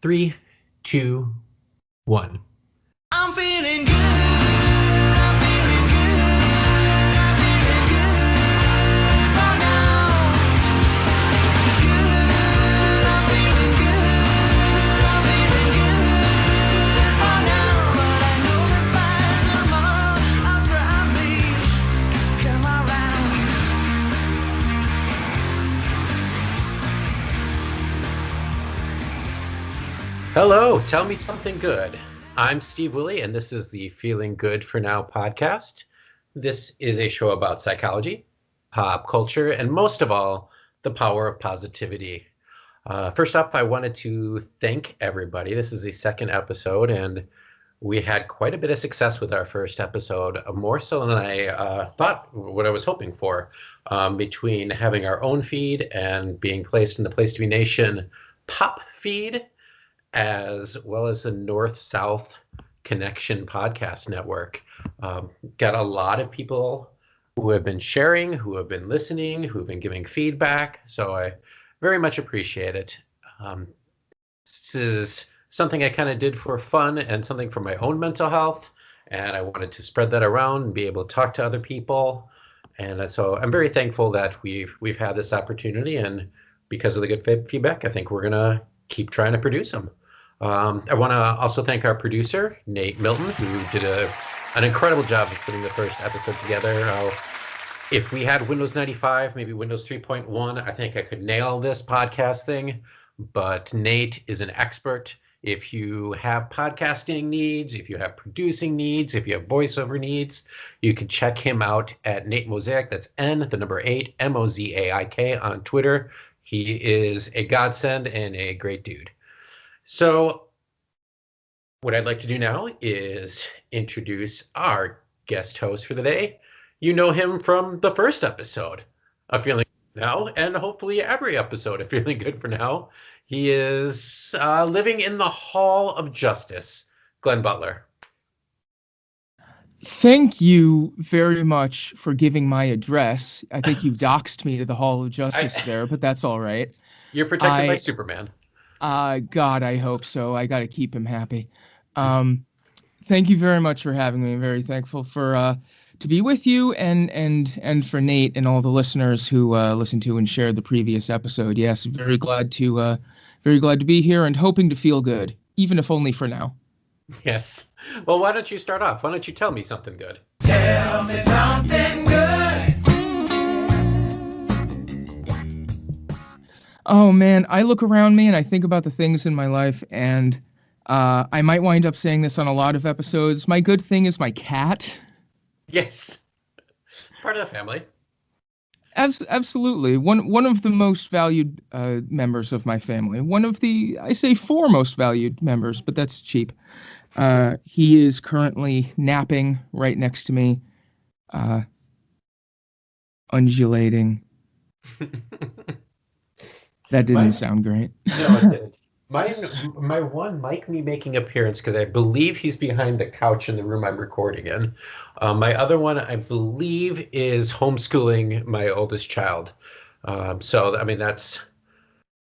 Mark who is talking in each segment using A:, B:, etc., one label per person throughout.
A: 3, 2, 1.
B: I'm feeling good. I'm feeling good. I'm feeling good for now. Good. I'm feeling good. I'm feeling good for now. But I know that by tomorrow I'll probably come around.
A: Hello, tell me something good. I'm Steve Woolley, and this is the Feeling Good for Now podcast. This is a show about psychology, pop culture, and most of all, the power of positivity. First up, I wanted to thank everybody. This is the second episode, and we had quite a bit of success with our first episode, more so than I thought, what I was hoping for, between having our own feed and being placed in the Place to Be Nation pop feed, as well as the North-South Connection podcast network. Got a lot of people who have been sharing, who have been listening, who have been giving feedback. So I very much appreciate it. This is something I kind of did for fun and something for my own mental health. And I wanted to spread that around and be able to talk to other people. And so I'm very thankful that we've had this opportunity. And because of the good feedback, I think we're going to keep trying to produce them. I want to also thank our producer, Nate Milton, who did an incredible job of putting the first episode together. If we had Windows 95, maybe Windows 3.1, I think I could nail this podcast thing. But Nate is an expert. If you have podcasting needs, if you have producing needs, if you have voiceover needs, you can check him out at Nate Mosaic. That's N, the number 8, Mozaik on Twitter. He is a godsend and a great dude. So what I'd like to do now is introduce our guest host for the day. You know him from the first episode of Feeling Good Now, and hopefully every episode of Feeling Good for Now. He is living in the Hall of Justice, Glenn Butler.
C: Thank you very much for giving my address. I think you doxed me to the Hall of Justice there, but that's all right.
A: You're protected by Superman.
C: God, I hope so. I got to keep him happy. Thank you very much for having me. I'm very thankful for to be with you and for Nate and all the listeners who listened to and shared the previous episode. Yes, very glad to be here and hoping to feel good, even if only for now.
A: Yes. Well, why don't you start off? Why don't you tell me something good?
B: Tell me something good.
C: Oh, man, I look around me and I think about the things in my life, and I might wind up saying this on a lot of episodes. My good thing is my cat.
A: Yes. Part of the family.
C: Absolutely. One of the most valued members of my family. One of the, I say 4 most valued members, but that's cheap. He is currently napping right next to me, undulating. That didn't sound great.
A: No, it didn't. My one might be making appearance because I believe he's behind the couch in the room I'm recording in. My other one, I believe, is homeschooling my oldest child. So, I mean, that's,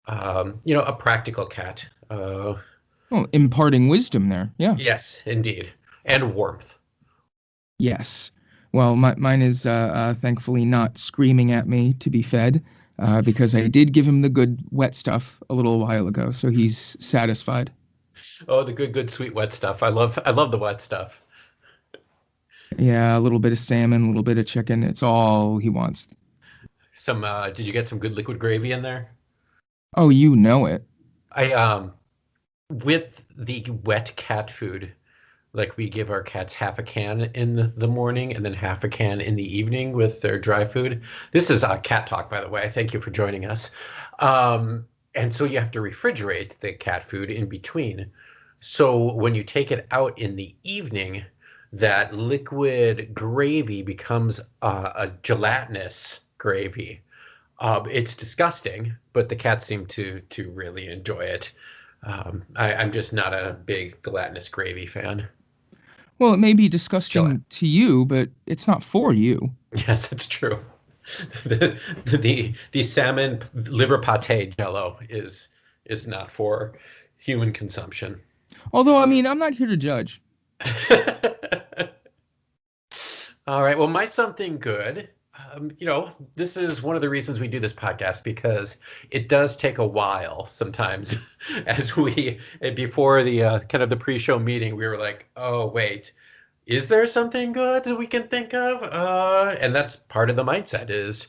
A: a practical cat.
C: Well, imparting wisdom there. Yeah.
A: Yes, indeed. And warmth.
C: Yes. Well, mine is thankfully not screaming at me to be fed. Because I did give him the good wet stuff a little while ago, so he's satisfied.
A: Oh, the good, sweet wet stuff. I love the wet stuff.
C: Yeah, a little bit of salmon, a little bit of chicken. It's all he wants.
A: Did you get some good liquid gravy in there?
C: Oh, you know it.
A: With the wet cat food, like we give our cats half a can in the morning and then half a can in the evening with their dry food. This is cat talk, by the way. Thank you for joining us. And so you have to refrigerate the cat food in between. So when you take it out in the evening, that liquid gravy becomes a gelatinous gravy. It's disgusting, but the cats seem to really enjoy it. I'm just not a big gelatinous gravy fan.
C: Well, it may be disgusting to you, but it's not for you.
A: Yes, that's true. The salmon liver pate jello is not for human consumption.
C: Although, I mean, I'm not here to judge.
A: All right. Well, my something good. This is one of the reasons we do this podcast because it does take a while sometimes. As before the kind of the pre-show meeting, we were like, "Oh, wait, is there something good that we can think of?" And that's part of the mindset is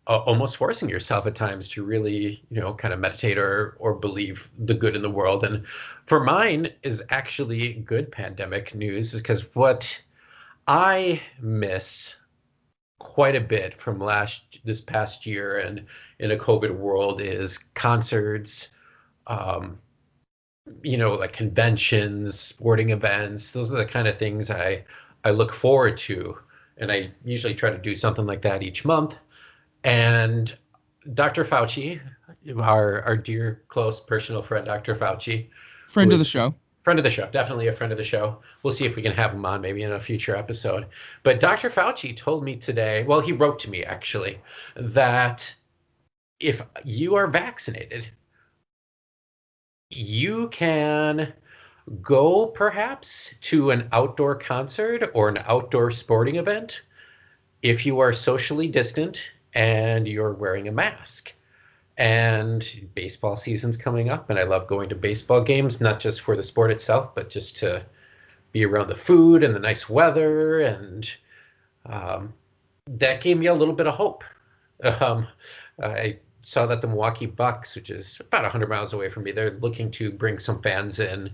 A: almost forcing yourself at times to really, kind of meditate or believe the good in the world. And for mine is actually good pandemic news, is because what I miss quite a bit from this past year and in a COVID world is concerts, like conventions, sporting events. Those are the kind of things I look forward to. And I usually try to do something like that each month. And Dr. Fauci, our dear, close, personal friend, Dr. Fauci,
C: Friend of the show.
A: Friend of the show, definitely a friend of the show. We'll see if we can have him on maybe in a future episode. But Dr. Fauci told me today, well, he wrote to me actually, that if you are vaccinated, you can go perhaps to an outdoor concert or an outdoor sporting event if you are socially distant and you're wearing a mask. And baseball season's coming up, and I love going to baseball games, not just for the sport itself, but just to be around the food and the nice weather. And that gave me a little bit of hope. I saw that the Milwaukee Bucks, which is about 100 miles away from me, they're looking to bring some fans in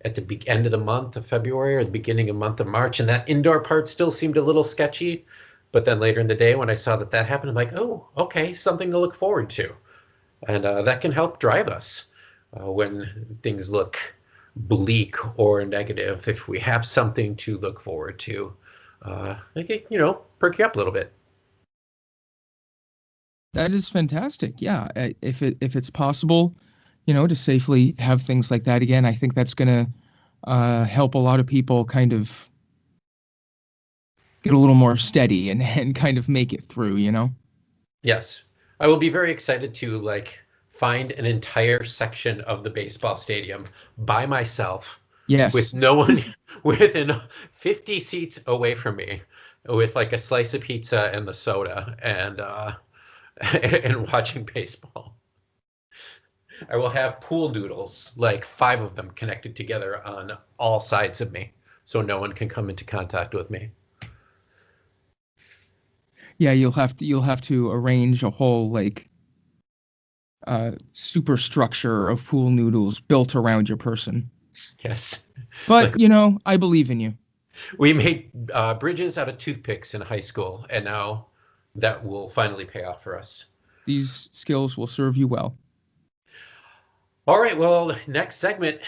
A: at the end of the month of February or the beginning of the month of March. And that indoor part still seemed a little sketchy. But then later in the day, when I saw that happened, I'm like, oh, okay, something to look forward to. And that can help drive us when things look bleak or negative. If we have something to look forward to, perk you up a little bit.
C: That is fantastic. Yeah, if it's possible, to safely have things like that again, I think that's going to help a lot of people kind of get a little more steady and kind of make it through.
A: Yes. I will be very excited to find an entire section of the baseball stadium by myself.
C: Yes.
A: With no one within 50 seats away from me, with a slice of pizza and the soda and and watching baseball. I will have pool noodles, 5 of them connected together on all sides of me, so no one can come into contact with me.
C: Yeah, you'll have to arrange a whole superstructure of pool noodles built around your person.
A: Yes.
C: But I believe in you.
A: We made bridges out of toothpicks in high school, and now that will finally pay off for us.
C: These skills will serve you well.
A: All right, well, next segment.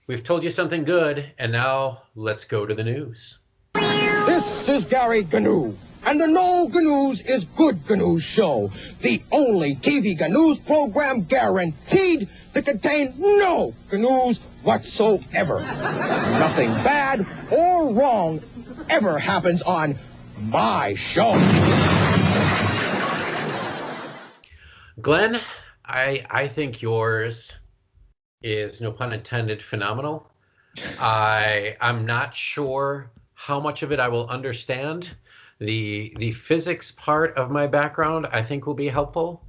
A: We've told you something good, and now let's go to the news.
D: This is Gary Gnu, and the No Gnu's is Good Gnu's show, the only TV Gnu's program guaranteed to contain no Gnu's whatsoever. Nothing bad or wrong ever happens on my show.
A: Glenn, I think yours is, no pun intended, phenomenal. I'm not sure how much of it I will understand. The physics part of my background I think will be helpful,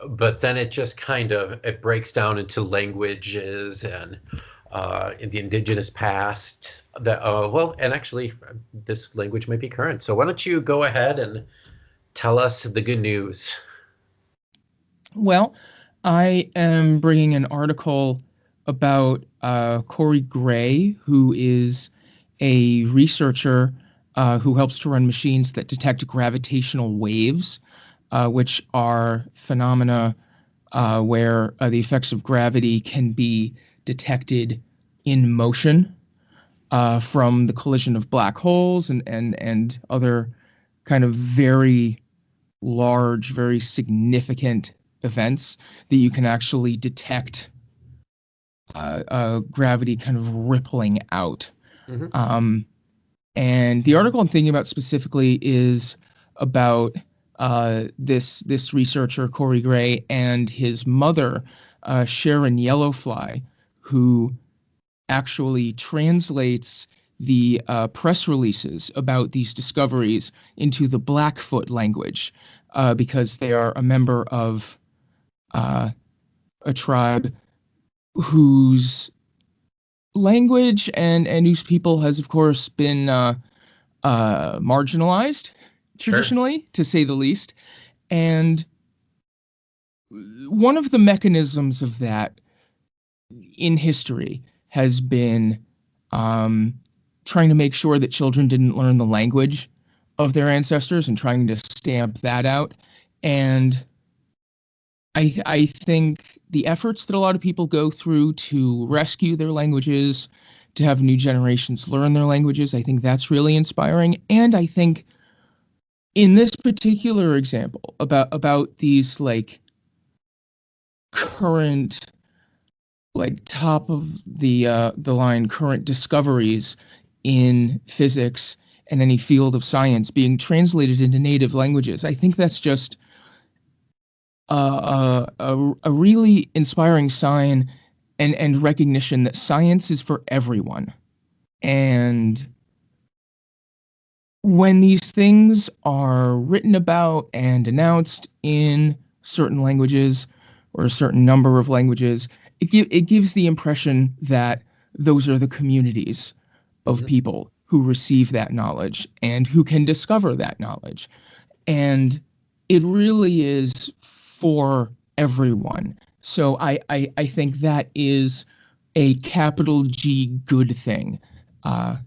A: but then it just it breaks down into languages and in the indigenous past that and actually this language might be current. So why don't you go ahead and tell us the good news?
C: Well, I am bringing an article about Corey Gray, who is a researcher who helps to run machines that detect gravitational waves, which are phenomena where the effects of gravity can be detected in motion from the collision of black holes and other kind of very large, very significant events that you can actually detect gravity kind of rippling out. Mm-hmm. And the article I'm thinking about specifically is about this researcher, Corey Gray, and his mother, Sharon Yellowfly, who actually translates the press releases about these discoveries into the Blackfoot language, because they are a member of a tribe whose language and whose people has, of course, been marginalized
A: Sure.
C: traditionally, to say the least. And one of the mechanisms of that in history has been trying to make sure that children didn't learn the language of their ancestors and trying to stamp that out. And I think the efforts that a lot of people go through to rescue their languages, to have new generations learn their languages, I think that's really inspiring. And I think in this particular example about these like current, like top of the line current discoveries in physics and any field of science being translated into native languages, I think that's just a really inspiring sign and recognition that science is for everyone. And when these things are written about and announced in certain languages or a certain number of languages, it gives the impression that those are the communities of
A: Mhm.
C: people who receive that knowledge and who can discover that knowledge. And it really is for everyone. So I think that is a capital G good thing, uh,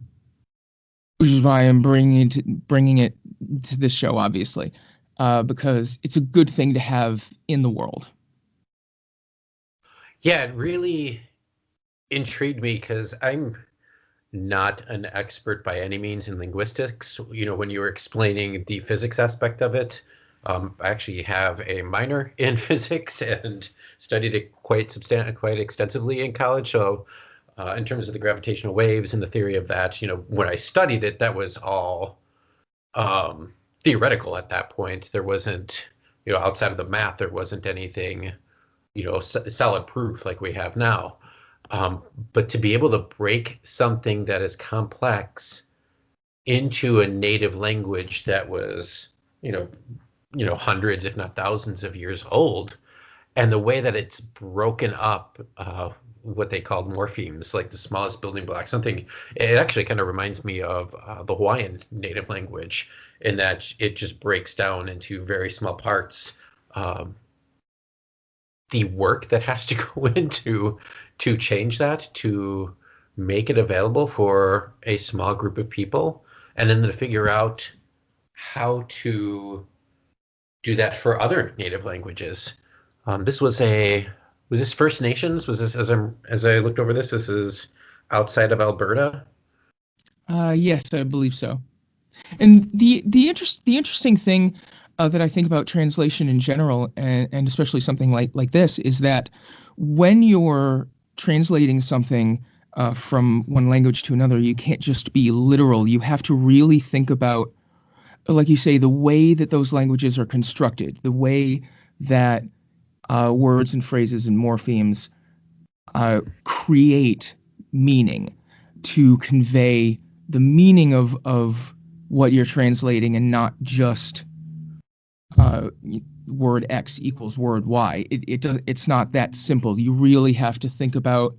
C: which is why I'm bringing it to this show, obviously, because it's a good thing to have in the world.
A: Yeah, it really intrigued me because I'm not an expert by any means in linguistics. When you were explaining the physics aspect of it, I actually have a minor in physics and studied it quite extensively in college. So, in terms of the gravitational waves and the theory of that, when I studied it, that was all theoretical at that point. There wasn't, outside of the math, there wasn't anything, solid proof like we have now. Um, but to be able to break something that is complex into a native language that was, you know, hundreds, if not thousands of years old, and the way that it's broken up, what they called morphemes, like the smallest building block, something, it actually kind of reminds me of the Hawaiian native language in that it just breaks down into very small parts. Um, the work that has to go into to change that, to make it available for a small group of people, and then to figure out how to do that for other native languages. This was this First Nations? Was this as I looked over this? This is outside of Alberta.
C: Yes, I believe so. And the interesting thing that I think about translation in general, and especially something like this, is that when you're translating something from one language to another, you can't just be literal. You have to really think about, like you say, the way that those languages are constructed, the way that words and phrases and morphemes create meaning to convey the meaning of what you're translating, and not just uh, word X equals word Y. It's not that simple. You really have to think about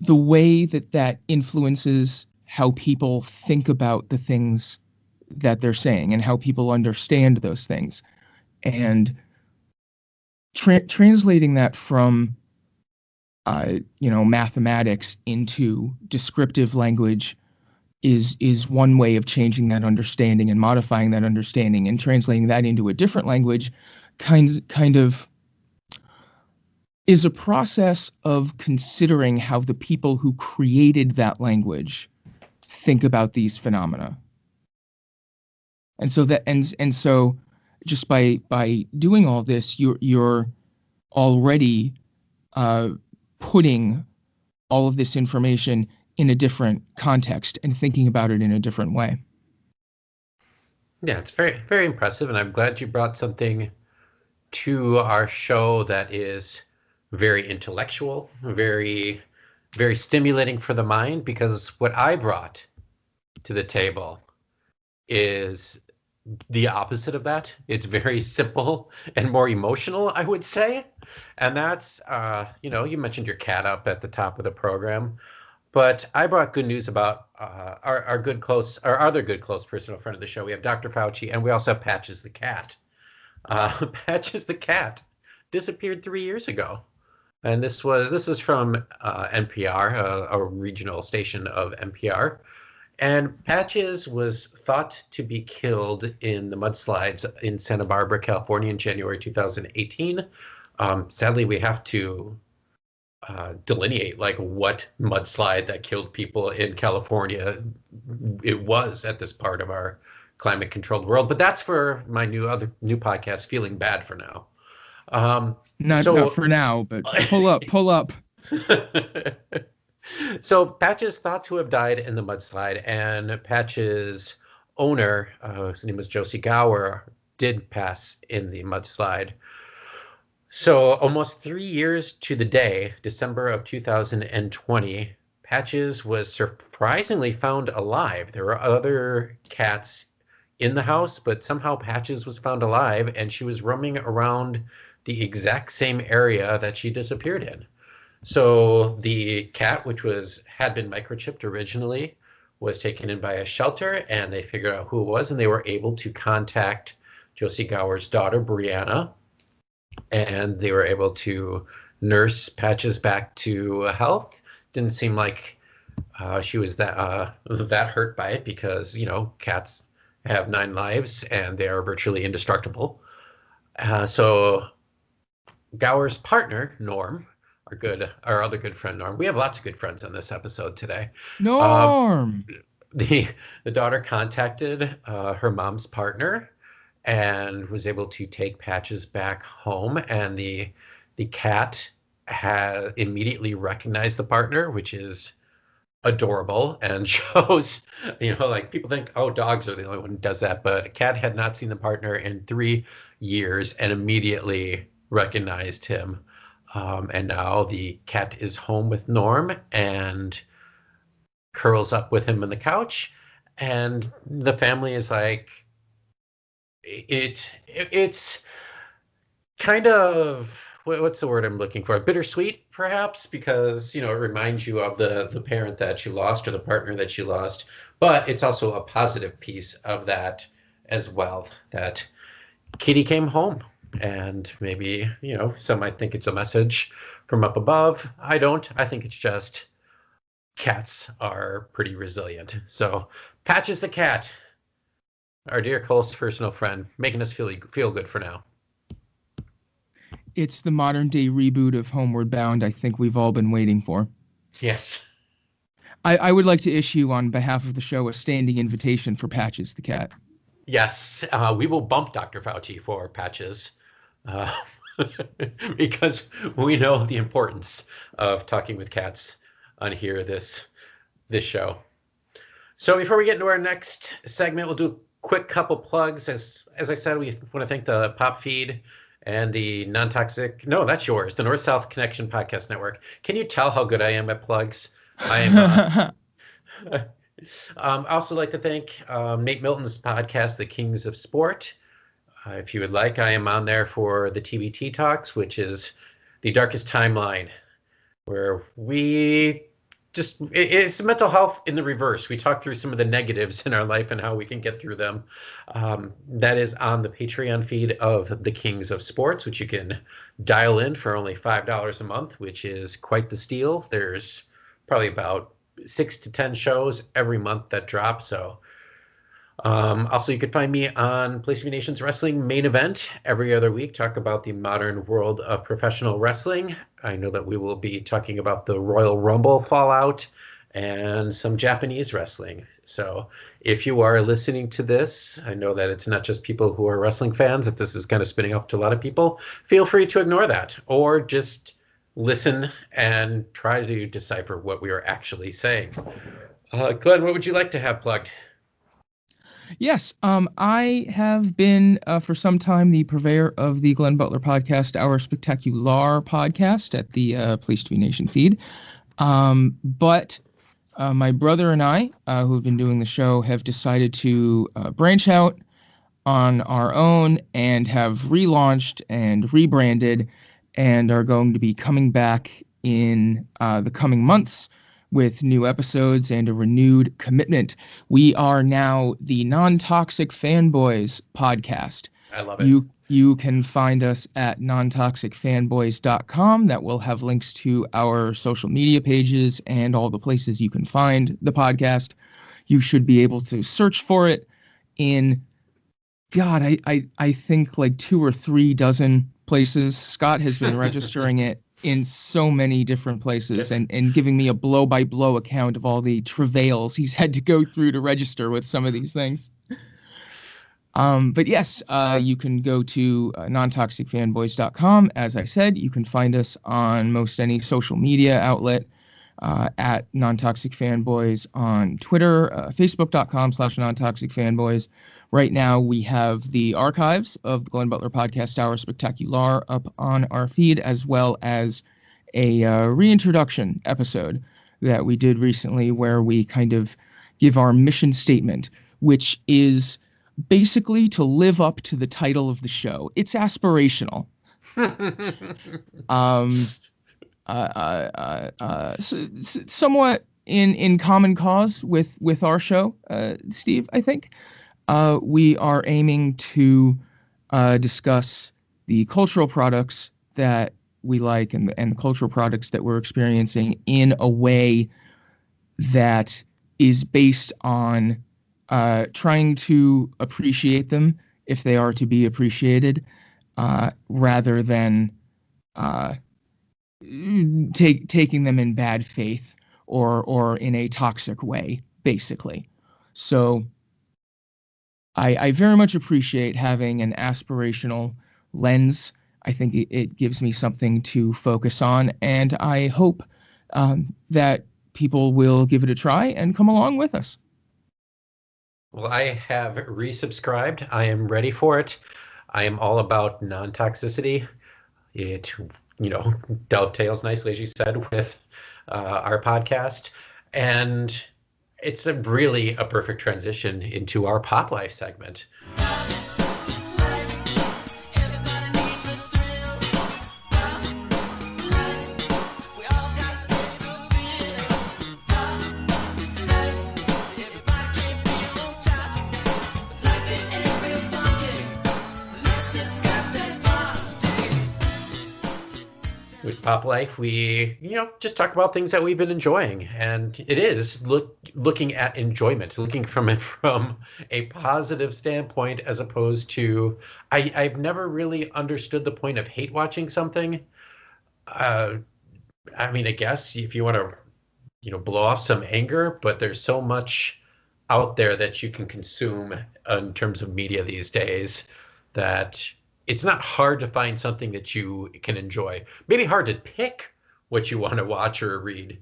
C: the way that that influences how people think about the things that they're saying and how people understand those things. And translating that from mathematics into descriptive language is one way of changing that understanding and modifying that understanding, and translating that into a different language kind of is a process of considering how the people who created that language think about these phenomena. And so just by doing all this, you're already uh, putting all of this information in a different context and thinking about it in a different way.
A: Yeah, it's very, very impressive, and I'm glad you brought something to our show that is very intellectual, very stimulating for the mind, because what I brought to the table is the opposite of that. It's very simple and more emotional, I would say. And that's, you mentioned your cat up at the top of the program, but I brought good news about our other good close personal friend of the show. We have Dr. Fauci, and we also have Patches the cat. Patches the cat disappeared 3 years ago. And this is from NPR, a regional station of NPR. And Patches was thought to be killed in the mudslides in Santa Barbara, California in January 2018. Sadly, we have to delineate like what mudslide that killed people in California it was at this part of our climate controlled world. But that's for my new podcast, Feeling Bad for Now.
C: Not for now, but pull up.
A: So Patches thought to have died in the mudslide, and Patches' owner, his name was Josie Gower, did pass in the mudslide. So almost 3 years to the day, December of 2020, Patches was surprisingly found alive. There were other cats in the house, but somehow Patches was found alive, and she was roaming around the exact same area that she disappeared in. So the cat, which had been microchipped originally, was taken in by a shelter, and they figured out who it was, and they were able to contact Josie Gower's daughter, Brianna, and they were able to nurse Patches back to health. Didn't seem like she was that hurt by it, because cats have 9 lives and they are virtually indestructible. So Gower's partner, Norm, our other good friend Norm. We have lots of good friends on this episode today.
C: Norm.
A: The daughter contacted her mom's partner and was able to take Patches back home, and the cat had immediately recognized the partner, which is adorable and shows, like people think, oh, dogs are the only one who does that, but a cat had not seen the partner in 3 years and immediately recognized him. And now the cat is home with Norm and curls up with him on the couch. And the family is like, it's kind of, what's the word I'm looking for? Bittersweet, perhaps, because, it reminds you of the parent that you lost or the partner that you lost. But it's also a positive piece of that as well, that Kitty came home. And maybe, some might think it's a message from up above. I don't. I think it's just cats are pretty resilient. So Patches the cat, our dear close personal friend, making us feel good for now.
C: It's the modern day reboot of Homeward Bound I think we've all been waiting for.
A: Yes.
C: I would like to issue on behalf of the show a standing invitation for Patches the cat.
A: Yes, we will bump Dr. Fauci for Patches. Because we know the importance of talking with cats on here this show. So before we get into our next segment, we'll do a quick couple plugs. As I said, we want to thank the Pop Feed and the Non-Toxic. No, that's yours. The North-South Connection Podcast Network. Can you tell how good I am at plugs? I also like to thank Nate Milton's podcast, The Kings of Sport. If you would like, I am on there for the TBT Talks, which is the darkest timeline, where it's mental health in the reverse. We talk through some of the negatives in our life and how we can get through them. That is on the Patreon feed of the Kings of Sports, which you can dial in for only $5 a month, which is quite the steal. There's probably about 6 to 10 shows every month that drop. So also, you could find me on Place of Nations Wrestling Main Event every other week, talk about the modern world of professional wrestling. I know that we will be talking about the Royal Rumble fallout and some Japanese wrestling. So if you are listening to this, I know that it's not just people who are wrestling fans, that this is kind of spinning off to a lot of people. Feel free to ignore that, or just listen and try to decipher what we are actually saying. Glenn, what would you like to have plugged?
C: Yes, I have been for some time the purveyor of the Glenn Butler podcast, Our Spectacular podcast at the Place to Be Nation feed. But my brother and I, who have been doing the show, have decided to branch out on our own and have relaunched and rebranded and are going to be coming back in the coming months with new episodes and a renewed commitment. We are now the Non-Toxic Fanboys podcast.
A: I love it.
C: You can find us at nontoxicfanboys.com. That will have links to our social media pages and all the places you can find the podcast. You should be able to search for it in, God, I think like 2 or 3 dozen places. Scott has been registering it in so many different places and giving me a blow-by-blow account of all the travails he's had to go through to register with some of these things. But yes, you can go to nontoxicfanboys.com. As I said, you can find us on most any social media outlet at Non-Toxic Fanboys on Twitter, facebook.com/nontoxicfanboys. Right now, we have the archives of the Glenn Butler Podcast Hour Spectacular up on our feed, as well as a reintroduction episode that we did recently where we kind of give our mission statement, which is basically to live up to the title of the show. It's aspirational. Somewhat in common cause with our show, Steve, I think. We are aiming to discuss the cultural products that we like and the cultural products that we're experiencing in a way that is based on trying to appreciate them if they are to be appreciated, rather than taking them in bad faith or in a toxic way, basically. So I very much appreciate having an aspirational lens. I think it gives me something to focus on, and I hope that people will give it a try and come along with us.
A: Well, I have resubscribed. I am ready for it. I am all about non-toxicity. It, dovetails nicely, as you said, with our podcast. And it's really a perfect transition into our Pop Life segment. With Pop Life, we, just talk about things that we've been enjoying, and it is looking at enjoyment, looking from it from a positive standpoint, as opposed to, I've never really understood the point of hate watching something. I guess if you want to, blow off some anger, but there's so much out there that you can consume in terms of media these days that it's not hard to find something that you can enjoy. Maybe hard to pick what you want to watch or read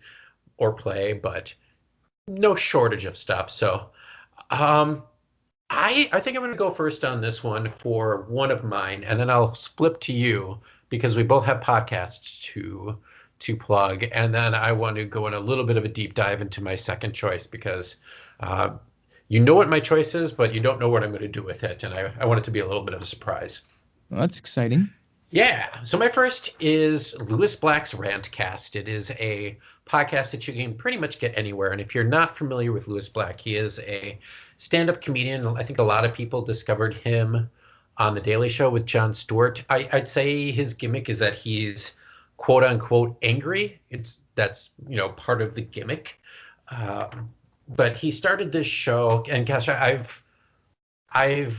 A: or play, but no shortage of stuff. So I think I'm going to go first on this one for one of mine, and then I'll flip to you because we both have podcasts to plug. And then I want to go in a little bit of a deep dive into my second choice because you know what my choice is, but you don't know what I'm going to do with it. And I want it to be a little bit of a surprise.
C: Well, that's exciting.
A: Yeah. So my first is Lewis Black's Rantcast. It is a podcast that you can pretty much get anywhere. And if you're not familiar with Lewis Black, he is a stand-up comedian. I think a lot of people discovered him on The Daily Show with Jon Stewart. I'd say his gimmick is that he's quote unquote angry. That's part of the gimmick. But he started this show, and gosh,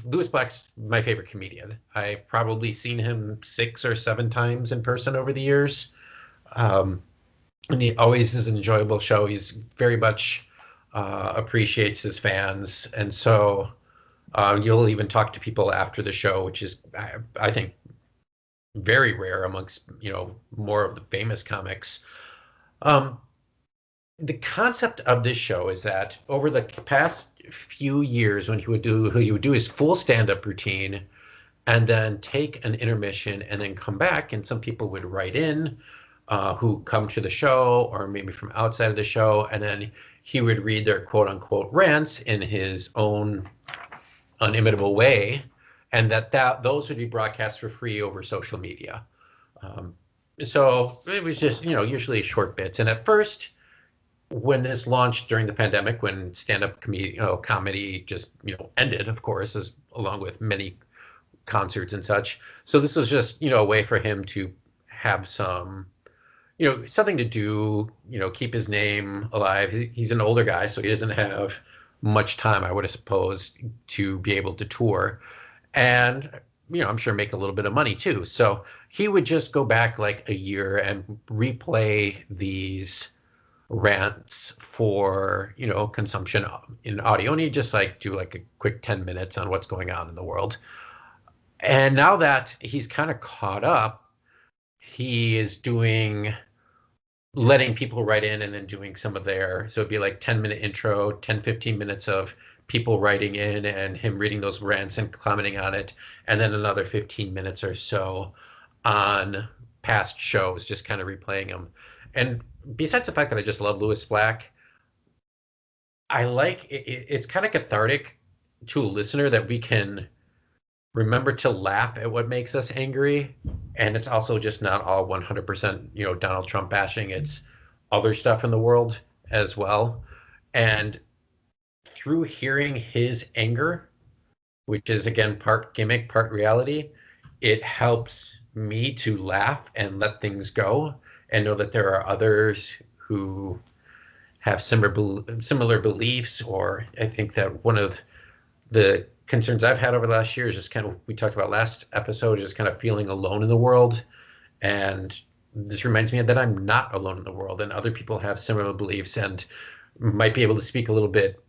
A: Lewis Black's my favorite comedian. I've probably seen him 6 or 7 times in person over the years. And he always is an enjoyable show. He's very much appreciates his fans. And so you'll even talk to people after the show, which is, I think, very rare amongst, more of the famous comics. the concept of this show is that over the past few years, when he would do his full stand-up routine, and then take an intermission and then come back, and some people would write in who come to the show or maybe from outside of the show, and then he would read their quote unquote rants in his own unimitable way, and that those would be broadcast for free over social media. Um, so it was just, usually short bits. And at first, when this launched during the pandemic, when stand-up comedy just ended, of course, as along with many concerts and such. So this was just a way for him to have some something to do, keep his name alive. He's an older guy, so he doesn't have much time, I would have supposed, to be able to tour. And, I'm sure make a little bit of money too. So he would just go back like a year and replay these rants for, consumption in audio. And he'd just like do like a quick 10 minutes on what's going on in the world. And now that he's kind of caught up, he is letting people write in and then doing some of so it'd be like 10-minute intro, 10, 15 minutes of people writing in and him reading those rants and commenting on it. And then another 15 minutes or so on past shows, just kind of replaying them. And besides the fact that I just love Lewis Black, I like it's kind of cathartic to a listener that we can remember to laugh at what makes us angry. And it's also just not all 100%, Donald Trump bashing. It's other stuff in the world as well. And through hearing his anger, which is again part gimmick, part reality, it helps me to laugh and let things go and know that there are others who have similar beliefs. Or I think that one of the concerns I've had over the last year is just kind of, we talked about last episode, just kind of feeling alone in the world. And this reminds me that I'm not alone in the world, and other people have similar beliefs and might be able to speak a little bit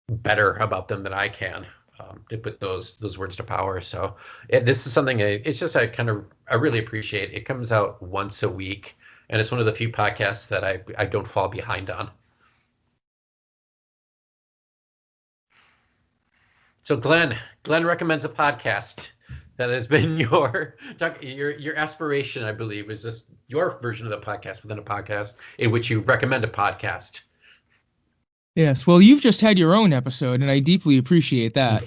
A: better about them than I can, to put those words to power. So this is something it's just I really appreciate. It comes out once a week, and it's one of the few podcasts that I don't fall behind on. So Glenn recommends a podcast that has been your aspiration, I believe, is just your version of the podcast within a podcast in which you recommend a podcast.
C: Yes, well, you've just had your own episode, and I deeply appreciate that.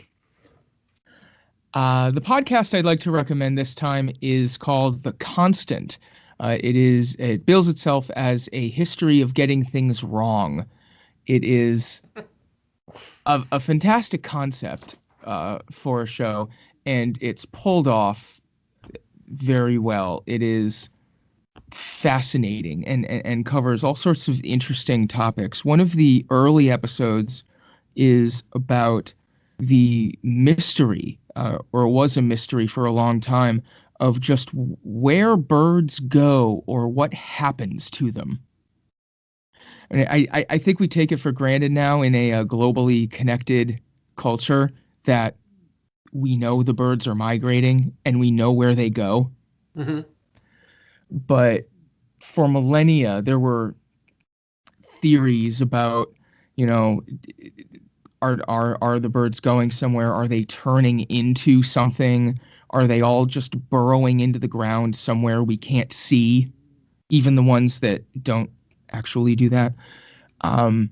C: The podcast I'd like to recommend this time is called The Constant. It bills itself as a history of getting things wrong. It is a fantastic concept for a show, and it's pulled off very well. It is fascinating and covers all sorts of interesting topics. One of the early episodes is about the mystery, or was a mystery for a long time, of just where birds go or what happens to them. And I think we take it for granted now in a globally connected culture that we know the birds are migrating and we know where they go.
A: Mm-hmm.
C: But for millennia, there were theories about, are the birds going somewhere? Are they turning into something? Are they all just burrowing into the ground somewhere we can't see? Even the ones that don't actually do that. And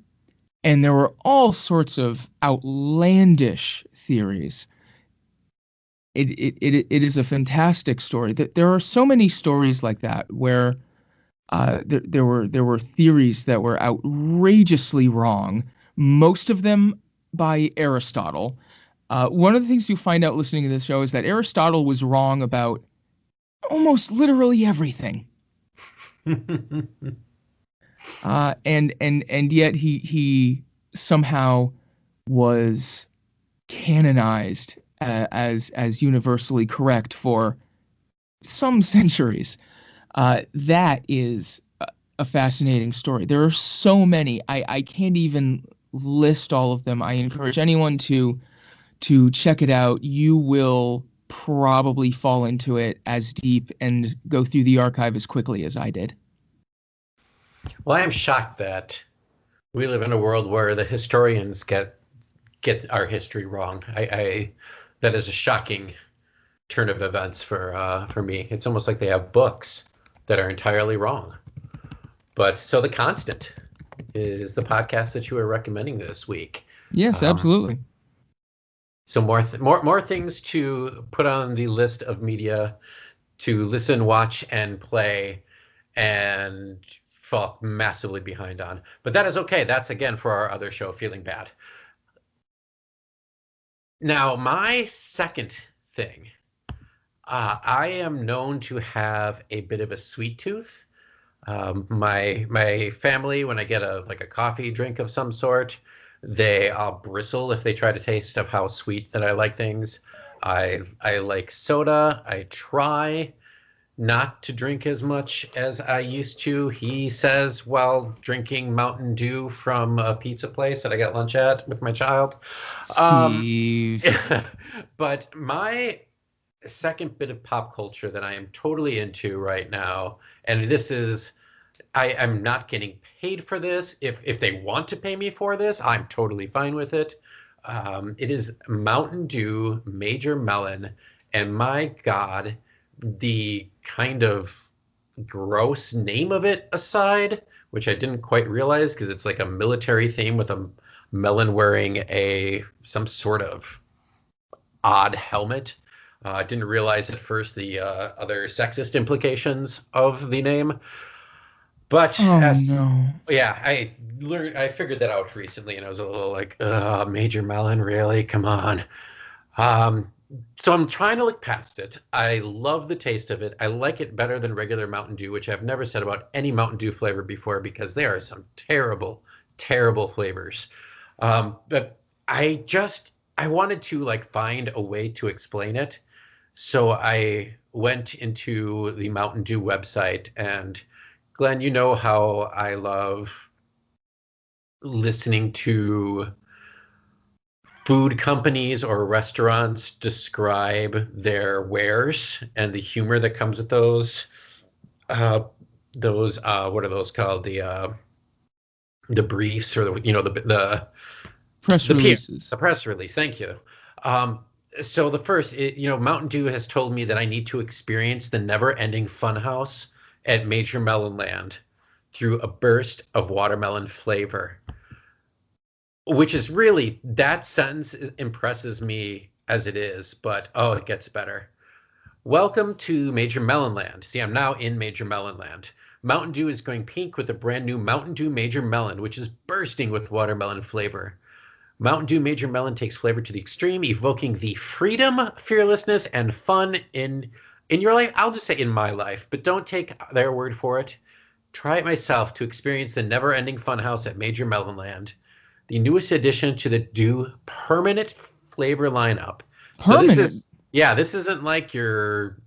C: there were all sorts of outlandish theories. It is a fantastic story. There are so many stories like that where there were theories that were outrageously wrong. Most of them by Aristotle. One of the things you find out listening to this show is that Aristotle was wrong about almost literally everything. And yet he somehow was canonized as universally correct for some centuries. That is a fascinating story. There are so many. I can't even list all of them. I encourage anyone to check it out. You will probably fall into it as deep and go through the archive as quickly as I did.
A: Well, I am shocked that We live in a world where the historians get our history wrong. I that is a shocking turn of events for me. It's almost like they have books that are entirely wrong. But so the constant is the podcast that you are recommending this week.
C: Yes,
A: Um,
C: absolutely.
A: so more things to put on the list of media to listen, watch, and play, and fall massively behind on. But that is okay. That's again for our other show, Feeling Bad. Now, my second thing, I am known to have a bit of a sweet tooth. My family, when I get a coffee drink of some sort, they all bristle if they try to taste of how sweet that I like things. I like soda. I try not to drink as much as I used to. He says while drinking Mountain Dew from a pizza place that I got lunch at with my child. Um,
C: Steve.
A: but my second bit of pop culture that I am totally into right now, and this is I am not getting paid for this. If they want to pay me for this, I'm totally fine with it. It is Mountain Dew Major Melon, and my God, the kind of gross name of it aside, which I didn't quite realize because it's like a military theme with a melon wearing a some sort of odd helmet. I didn't realize at first the other sexist implications of the name. But
C: Oh
A: as
C: no.
A: yeah, I figured that out recently, and I was a little like, Major Melon, really? Come on. Um, so I'm trying to look past it. I love the taste of it. I like it better than regular Mountain Dew, which I've never said about any Mountain Dew flavor before because there are some terrible, terrible flavors. But I wanted to like find a way to explain it. So I went into the Mountain Dew website and Glenn, you know how I love listening to food companies or restaurants describe their wares and the humor that comes with those. Uh, what are those called? The briefs or
C: Press
A: the P
C: releases.
A: the press release. Thank you. Um, so the first, Mountain Dew has told me that I need to experience the never-ending funhouse at Major Melon Land through a burst of watermelon flavor, which is really that sentence impresses me as it is, but oh, it gets better. Welcome to Major Melon Land. See, I'm now in Major Melon Land. Mountain Dew is going pink with a brand new Mountain Dew Major Melon, which is bursting with watermelon flavor. Mountain Dew Major Melon takes flavor to the extreme, evoking the freedom, fearlessness, and fun in your life. I'll just say in my life, but don't take their word for it. Try it myself to experience the never-ending funhouse at Major Melon Land, the newest addition to the Dew permanent flavor lineup. So this
C: Permanent.
A: is yeah, this isn't like your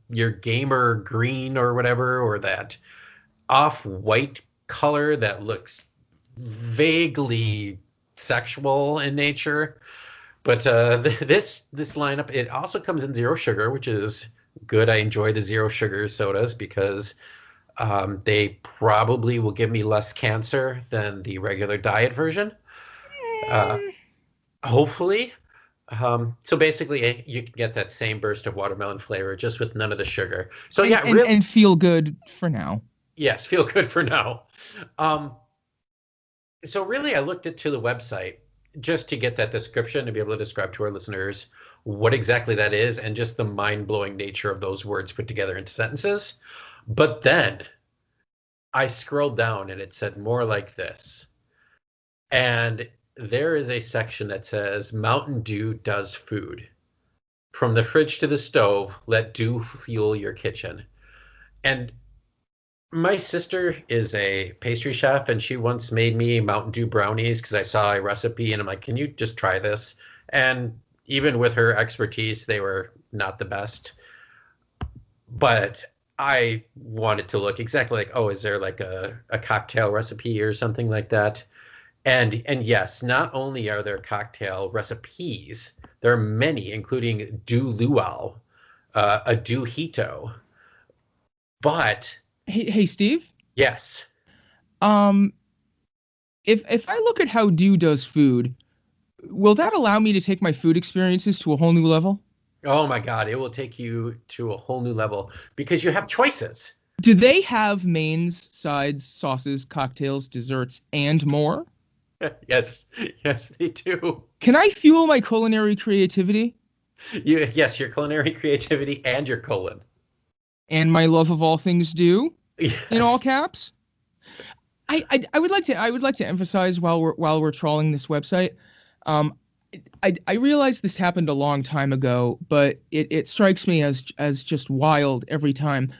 A: gamer green or whatever, or that off-white color that looks vaguely sexual in nature. But this lineup, it also comes in zero sugar, which is good. I enjoy the zero sugar sodas because they probably will give me less cancer than the regular diet version. Uh, hopefully. So basically, you can get that same burst of watermelon flavor just with none of the sugar. So
C: And
A: yeah,
C: and
A: real
C: and feel good for now.
A: yes, feel good for now. Um, so really, I looked into the website just to get that description to be able to describe to our listeners what exactly that is and just the mind-blowing nature of those words put together into sentences. But then I scrolled down and it said more like this. And there is a section that says Mountain Dew does food. From the fridge to the stove, let Dew fuel your kitchen. And my sister is a pastry chef, and she once made me Mountain Dew brownies because I saw a recipe, and I'm like, "Can you just try this?" And even with her expertise, they were not the best. But I wanted to look exactly like, oh, is there like a cocktail recipe or something like that? And yes, not only are there cocktail recipes, there are many, including Dew Luau, a Dew Hito. But
C: Hey, Steve.
A: yes,
C: Um, if I look at how Dew does food, will that allow me to take my food experiences to a whole new level?
A: Oh my God, it will take you to a whole new level because you have choices.
C: Do they have mains, sides, sauces, cocktails, desserts, and more?
A: Yes, yes, they do.
C: Can I fuel my culinary creativity
A: Yes, your culinary creativity and your colon.
C: and my love of all things Dew in all
A: Yes.
C: caps? I would like to emphasize while we're trawling this website. Um, I realize this happened a long time ago, but it strikes me as just wild every time.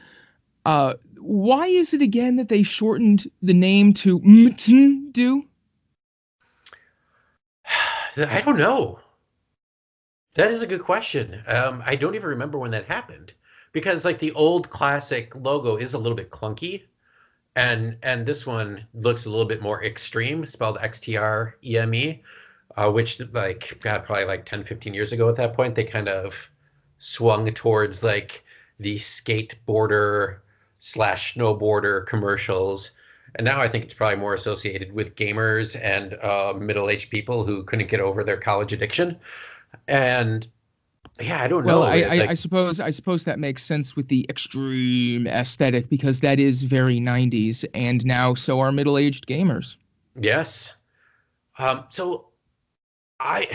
C: Why is it again that they shortened the name to Mtn?
A: I don't know. That is a good question. I don't even remember when that happened because like the old classic logo is a little bit clunky, and this one looks a little bit more extreme, spelled XTREME, which like God, probably like 10, 15 years ago at that point, they kind of swung towards like the skateboarder slash snowboarder commercials. And now I think it's probably more associated with gamers and middle-aged people who couldn't get over their college addiction. And yeah, I don't
C: Well,
A: know. Like,
C: I suppose that makes sense with the extreme aesthetic because that is very 90s, and now so are middle-aged gamers.
A: yes. So I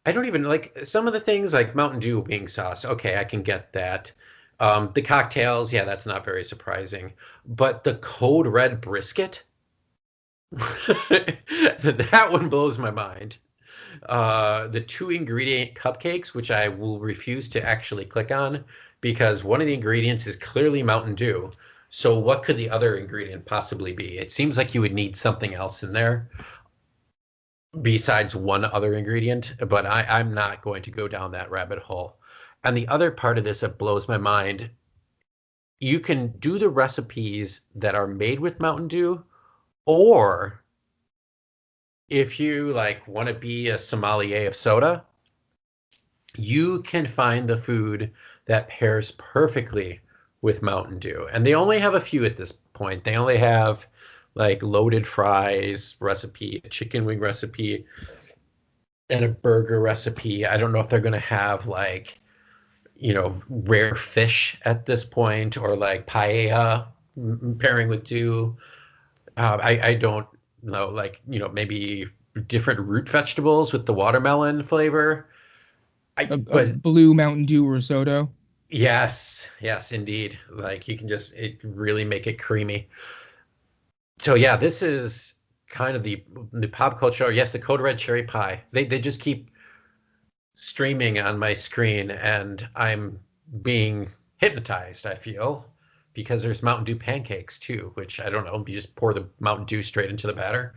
A: I don't even like some of the things like Mountain Dew wing sauce. Okay, I can get that. The cocktails, yeah, that's not very surprising. But the Code Red brisket, that one blows my mind. The two ingredient cupcakes, which I will refuse to actually click on because one of the ingredients is clearly Mountain Dew. So what could the other ingredient possibly be? It seems like you would need something else in there besides one other ingredient, but I'm not going to go down that rabbit hole. And the other part of this that blows my mind, you can do the recipes that are made with Mountain Dew, or if you like want to be a sommelier of soda, you can find the food that pairs perfectly with Mountain Dew. And they only have a few at this point. They only have like loaded fries recipe, a chicken wing recipe, and a burger recipe. I don't know if they're going to have like, rare fish at this point or like paella pairing with Dew. I don't know, like, maybe different root vegetables with the watermelon flavor.
C: A
A: But
C: blue Mountain Dew risotto.
A: yes, yes, indeed. Like you can just it really make it creamy. So yeah, this is kind of the pop culture. Yes, the Code Red cherry pie. They just keep streaming on my screen, and I'm being hypnotized. I feel because there's Mountain Dew pancakes too, which I don't know. You just pour the Mountain Dew straight into the batter.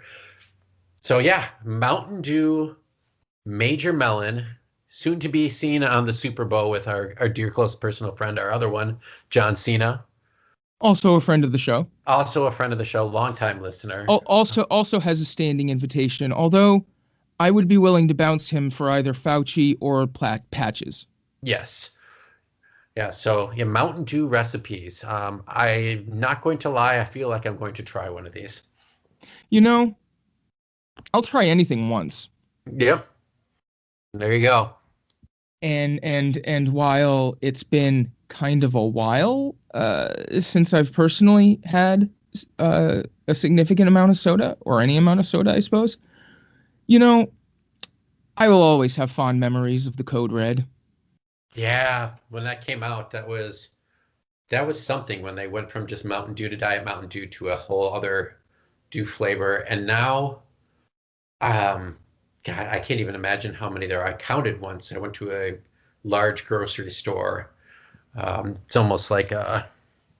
A: So yeah, Mountain Dew Major Melon, soon to be seen on the Super Bowl with our dear close personal friend, our other one, John Cena.
C: Also a friend of the show.
A: Also a friend of the show, longtime listener.
C: Also has a standing invitation, although I would be willing to bounce him for either Fauci or Patches.
A: Yes. Yeah, so yeah, Mountain Dew recipes. I'm not going to lie, I feel like I'm going to try one of these.
C: You know, I'll try anything once.
A: Yep. There you go.
C: And while it's been kind of a while since I've personally had a significant amount of soda, or any amount of soda, I suppose, I will always have fond memories of the Code Red.
A: Yeah, when that came out, that was something when they went from just Mountain Dew to Diet Mountain Dew to a whole other Dew flavor. And now, God, I can't even imagine how many there are. I counted once. I went to a large grocery store. It's almost like a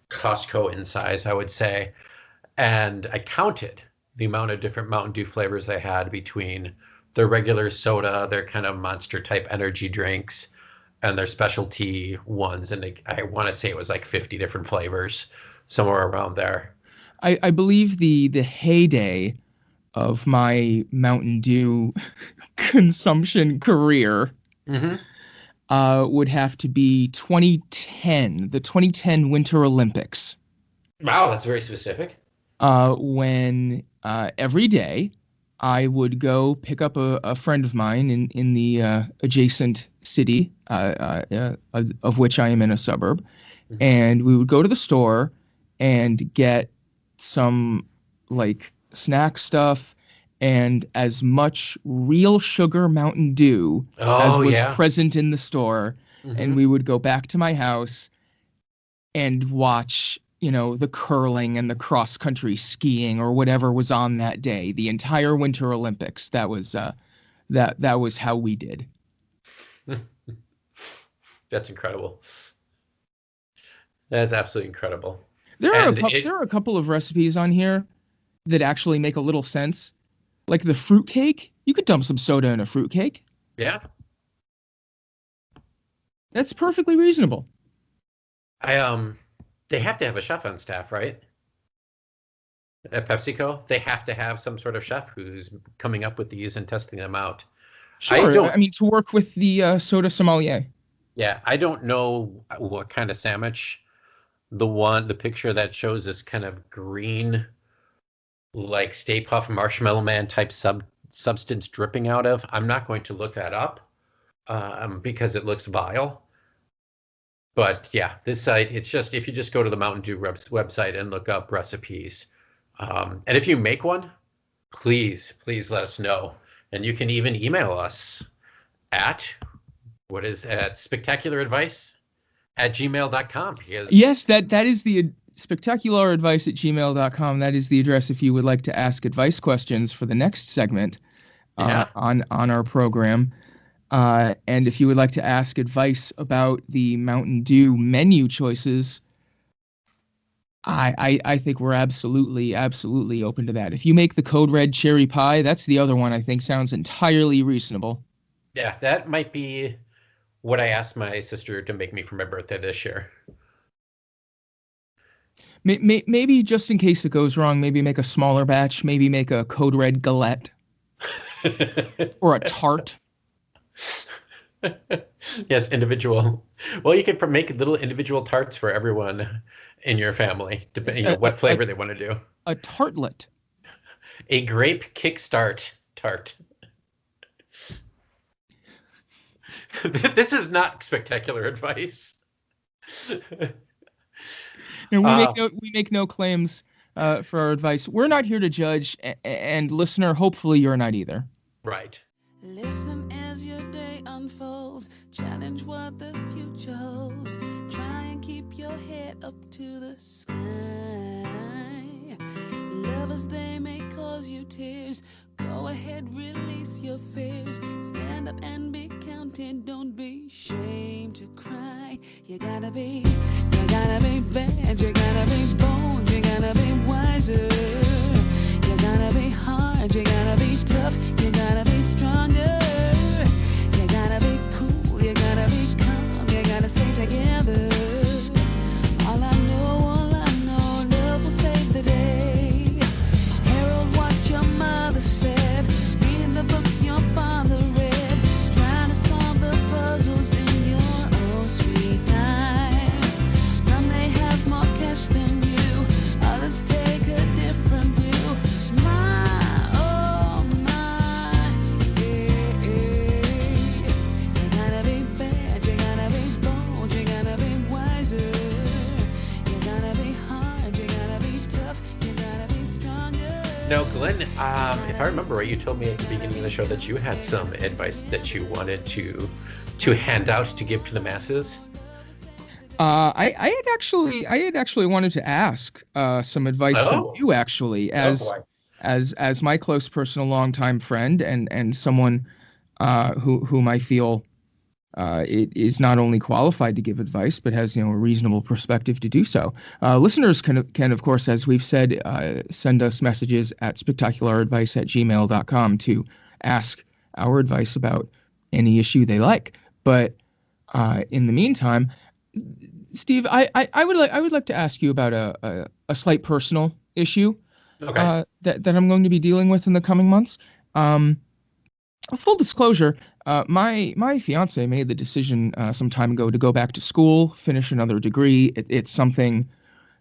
A: Costco in size, I would say. And I counted the amount of different Mountain Dew flavors they had between their regular soda, their kind of monster type energy drinks, and their specialty ones. And I want to say it was like 50 different flavors, somewhere around there.
C: I believe the heyday of my Mountain Dew consumption career
A: Hmm.
C: would have to be 2010, the 2010 Winter Olympics,
A: Wow, that's very specific.
C: when every day I would go pick up a friend of mine in the adjacent city, of which I am in a suburb,
A: Mhm.
C: and we would go to the store and get some like snack stuff and as much real sugar Mountain Dew as
A: Oh
C: was
A: yeah.
C: present in the store, and
A: Hmm.
C: we would go back to my house and watch, the curling and the cross country skiing or whatever was on that day, the entire Winter Olympics. That was how we did.
A: That's incredible. That is absolutely incredible.
C: There are a
A: And
C: couple there are a couple of recipes on here that actually make a little sense. Like the fruit cake, you could dump some soda in a fruit cake.
A: yeah,
C: That's perfectly reasonable.
A: I they have to have a chef on staff, right? At PepsiCo, they have to have some sort of chef who's coming up with these and testing them out. I
C: Sure,
A: don't,
C: I mean to work with the soda sommelier.
A: yeah, I don't know what kind of sandwich the picture that shows this kind of green, like Stay Puft Marshmallow Man type substance dripping out of. I'm not going to look that up because it looks vile. But yeah, this site, it's just if you just go to the Mountain Dew website and look up recipes, and if you make one, please let us know. And you can even email us at spectacularadvice@gmail.com because
C: Yes, that is the spectacular advice at gmail.com. That is the address if you would like to ask advice questions for the next segment
A: yeah,
C: on our program. And if you would like to ask advice about the Mountain Dew menu choices, I think we're absolutely open to that. If you make the Code Red cherry pie, that's the other one I think sounds entirely reasonable.
A: yeah, that might be what I asked my sister to make me for my birthday this year.
C: Maybe just in case it goes wrong, maybe make a smaller batch, maybe make a Code Red galette or a tart.
A: Yes, individual. Well, you could make little individual tarts for everyone in your family,
C: It's
A: depending, what flavor they want to do.
C: a tartlet.
A: A grape kickstart tart. This is not spectacular advice.
C: And
A: Uh,
C: we make no claims for our advice. We're not here to judge, and listener, hopefully you're not either.
A: right.
B: Listen as your day unfolds. Challenge what the future holds. Try and keep your head up to the sky. Lovers, they may cause you tears. Go ahead, release your fears. Stand up and be counted. Don't be ashamed to cry. You gotta be bad. You gotta be bold. You gotta be wiser. You gotta be hard, you gotta be tough, you gotta be stronger. You gotta be cool, you gotta be calm, you gotta stay together. All I know, love will save the day. Herald what your mother said, read the books your father read, trying to solve the puzzles in your own sweet time. Some may have more cash than you, others take a different view.
A: Now, Glenn, if I remember right, you told me at the beginning of the show that you had some advice that you wanted to hand out to give to the masses.
C: I had actually wanted to ask some advice from
A: Oh,
C: you actually,
A: oh
C: as
A: boy.
C: as my close personal longtime friend and someone whom I feel it is not only qualified to give advice, but has a reasonable perspective to do so. Listeners can of course, as we've said, send us messages at spectacularadvice@gmail.com to ask our advice about any issue they like. But in the meantime, Steve, I would like to ask you about a slight personal issue
A: Okay.
C: that I'm going to be dealing with in the coming months. Um, Full disclosure, my fiance made the decision some time ago to go back to school, finish another degree. It's something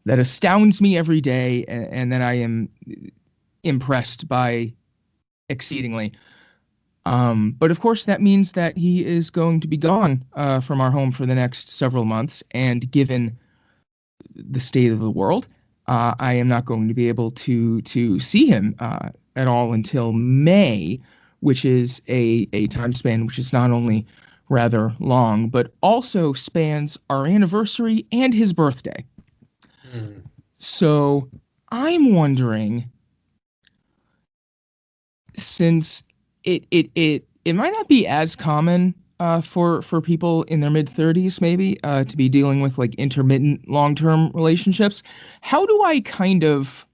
C: that astounds me every day, and that I am impressed by exceedingly. But of course, that means that he is going to be gone from our home for the next several months. And given the state of the world, I am not going to be able to see him at all until May, which is a time span which is not only rather long, but also spans our anniversary and his birthday.
A: Hmm.
C: So I'm wondering, since it might not be as common for people in their mid 30s maybe to be dealing with like intermittent long-term relationships, how do I kind of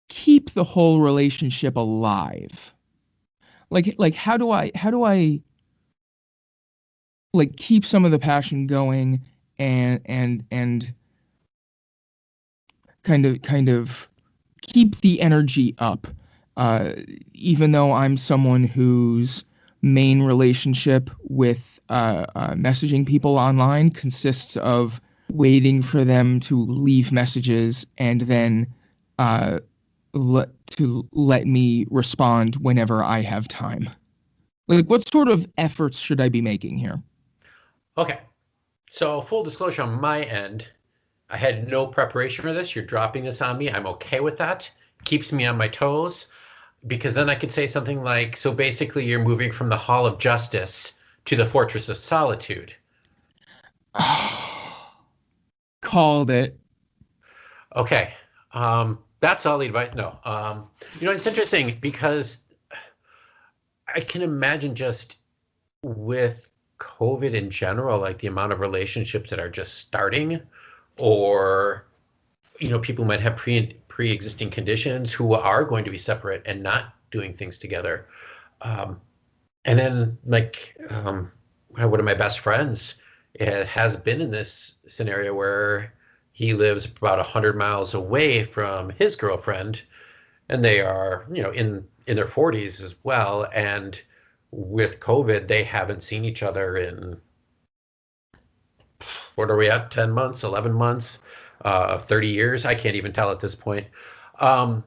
C: keep the whole relationship alive? Like how do I like keep some of the passion going and kind of keep the energy up, uh, even though I'm someone whose main relationship with messaging people online consists of waiting for them to leave messages and then uh, let me respond whenever I have time. Like, what sort of efforts should I be making here?
A: Okay. So full disclosure on my end, I had no preparation for this. You're dropping this on me. I'm okay with that. Keeps me on my toes because then I could say something like, so basically you're moving from the Hall of Justice to the Fortress of Solitude.
C: Called it.
A: Okay. That's all the advice. No. It's interesting because I can imagine just with COVID in general, like the amount of relationships that are just starting, or people might have pre-existing conditions who are going to be separate and not doing things together. Um, and then one of my best friends has been in this scenario where he lives about 100 miles away from his girlfriend, and they are in their 40s as well, and with COVID they haven't seen each other in, what are we at, 10 months, 11 months, 30 years, I can't even tell at this point. um,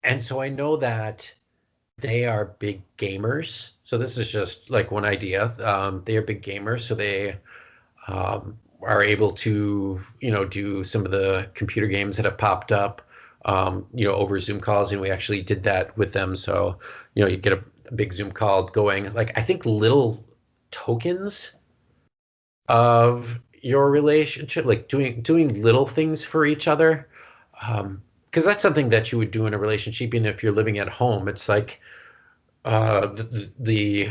A: and so I know that they are big gamers. So this is just like one idea. They are big gamers, so they are able to, do some of the computer games that have popped up, over Zoom calls, and we actually did that with them. So, you get a big Zoom call going. Like, I think little tokens of your relationship, like doing little things for each other, because that's something that you would do in a relationship, even if you're living at home. It's like the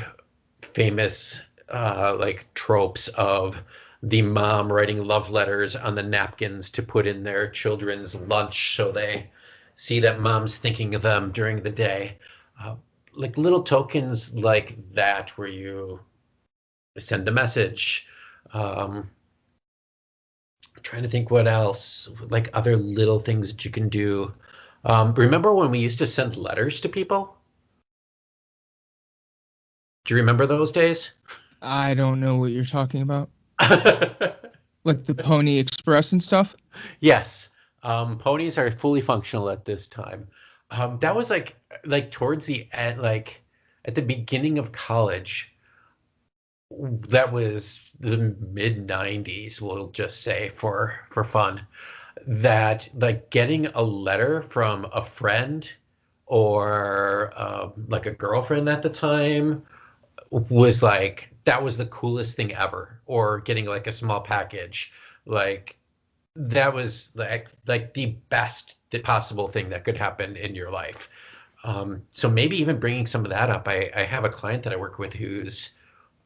A: famous like tropes of the mom writing love letters on the napkins to put in their children's lunch so they see that mom's thinking of them during the day. Uh, like little tokens like that where you send a message. Um, Trying to think what else, like other little things that you can do. Remember when we used to send letters to people? Do you remember those days?
C: I don't know what you're talking about. Like the Pony Express and stuff.
A: Yes. Ponies are fully functional at this time. That was like towards the end, like at the beginning of college. That was the mid 90s, we'll just say for fun. That like getting a letter from a friend or like a girlfriend at the time was like that was the coolest thing ever. Or getting like a small package, like that was like the best possible thing that could happen in your life. So maybe even bringing some of that up. I have a client that I work with who's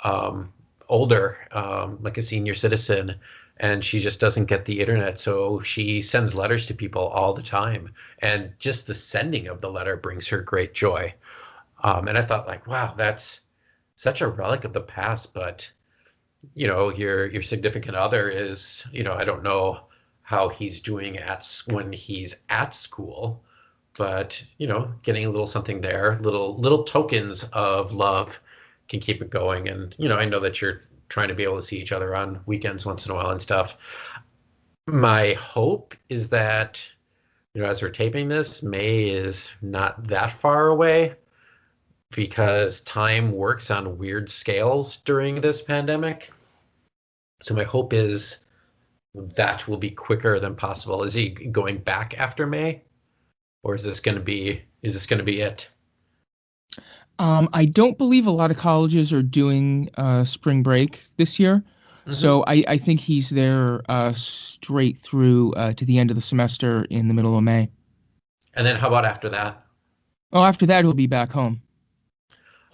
A: um, older, like a senior citizen, and she just doesn't get the internet, so she sends letters to people all the time, and just the sending of the letter brings her great joy. And I thought, like, wow, that's such a relic of the past. But your significant other is, I don't know how he's doing when he's at school, but getting a little something there, little tokens of love can keep it going. And I know that you're trying to be able to see each other on weekends once in a while and stuff. My hope is that as we're taping this, May is not that far away because time works on weird scales during this pandemic. So my hope is that will be quicker than possible. Is he going back after May, or is this going to be it?
C: I don't believe a lot of colleges are doing spring break this year.
A: Hmm.
C: So I think he's there straight through to the end of the semester in the middle of May.
A: And then how about after that?
C: Oh, after that, he'll be back home.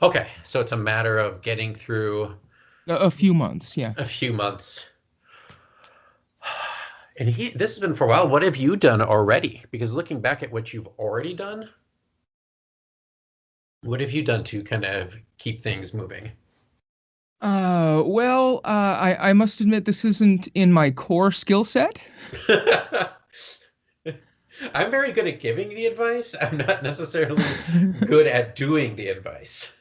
A: Okay, so it's a matter of getting through
C: A few months, yeah.
A: a few months. And this has been for a while. What have you done already? Because looking back at what you've already done, what have you done to kind of keep things moving?
C: I must admit this isn't in my core skill set.
A: I'm very good at giving the advice. I'm not necessarily good at doing the advice.